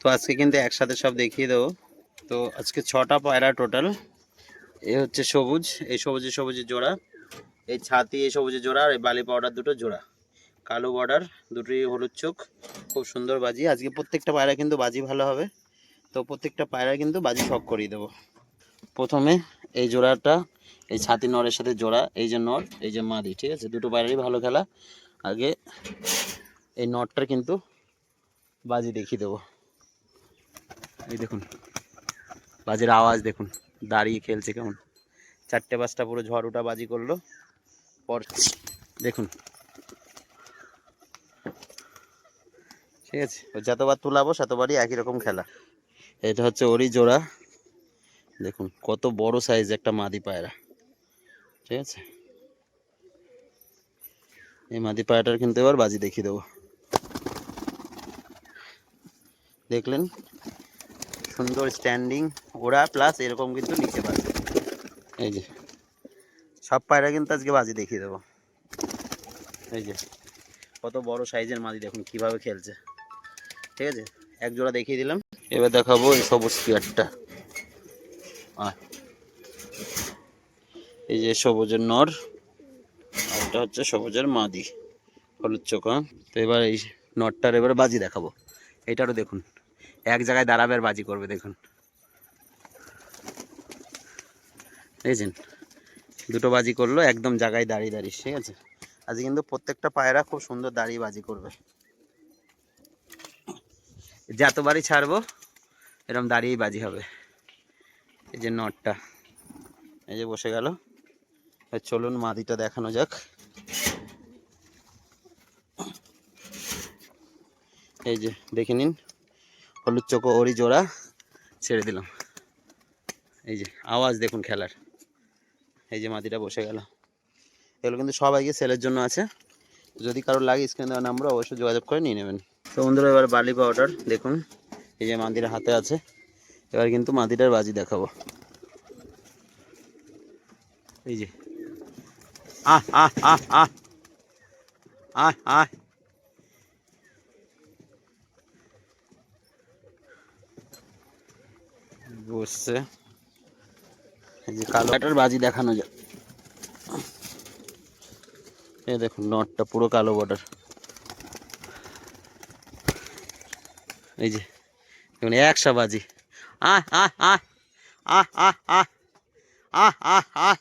তো আজকে কিন্তু একসাথে সব দেখিয়ে দেবো। তো আজকে 6টা পায়রা টোটাল। এ হচ্ছে সবুজ, এই সবুজে সবুজের জোড়া, এই ছাতি এই সবুজের জোড়া, আর এই বালি পাউডার দুটো জোড়া, কালো বর্ডার, দুটোই হলুদ চোখ, খুব সুন্দর বাজি। আজকে প্রত্যেকটা পায়রা কিন্তু বাজি ভালো হবে। তো প্রত্যেকটা পায়রা কিন্তু বাজি শখ করিয়ে দেবো। প্রথমে এই জোড়াটা, এই ছাতি নরের সাথে জোড়া, এই যে নর, এই যে মাদি, ঠিক আছে, দুটো পায়রারই ভালো খেলা। আগে এই নটটার কিন্তু বাজি দেখিয়ে দেবো। এই দেখুন বাজির আওয়াজ দেখুন, দাঁড়িয়ে খেলছে কেমন, 4টে 5টা পুরো ঝড় উঠা বাজি করলো। পর দেখুন, ঠিক আছে, ও যতবার তুলাবো ততবারই একই রকম খেলা। এটা হচ্ছে ওরই জোড়া, দেখুন কত বড় সাইজ একটা মাদি পায়রা, ঠিক আছে। এই মাদি পায়রাটার কিন্তু এবার বাজি দেখিয়ে দেবো। দেখলেন সুন্দর স্ট্যান্ডিং ওরা, প্লাস এরকম কিন্তু নিচে বাজি। এই যে সব পায়রা কিন্তু আজকে বাজি দেখিয়ে দেবো। এই যে কত বড় সাইজের মাদি, দেখুন কিভাবে খেলছে, ঠিক আছে। এক জোড়া দেখিয়ে দিলাম, এবার দেখাবো এই সবুজ পেয়ারটা। এই যে সবুজের নর, আর এটা হচ্ছে সবুজের মাদি, হলুদ চোখ। তো এবার এই নটটার এবার বাজি দেখাবো। এটারও দেখুন এক জায়গায় দাঁড়াবে আর বাজি করবে, দেখুন দেখছেন, দুটো বাজি করলো একদম জায়গায় দাঁড়িয়ে দাঁড়িয়ে, ঠিক আছে। আজকে কিন্তু প্রত্যেকটা পায়রা খুব সুন্দর দাঁড়িয়ে বাজি করবে। যতবারই ছাড়বো এরকম দাঁড়িয়েই বাজি হবে। এই যে নটটা, এই যে বসে গেল। চলুন মাদিটা দেখানো যাক। এই যে দেখে নিন, হলুদ চোখ ওরই জোড়া, ছেড়ে দিলাম। এই যে আওয়াজ দেখুন খেলার। এই যে মাদিটা বসে গেল। এগুলো কিন্তু সবাইকে সেলের জন্য আছে, যদি কারো লাগে স্ক্রিনে দেওয়া নাম্বার অবশ্যই যোগাযোগ করে নিয়ে নেবেন। তো বন্ধুরা এবার বালি পাউডার দেখুন, এই যে মাদির হাতে আছে। এবার কিন্তু মাদিটার বাজি দেখাবো। এই যে আহ আহ আহ আহ আহ আহ, বসছে। এই যে কালোটার বাজি দেখানো যায়। এই দেখুন নটটা পুরো কালো বর্ডার। এই যে দেখুন 100 বাজি। আহ আহ আহ আহ আহ আহ আহ আহ আহ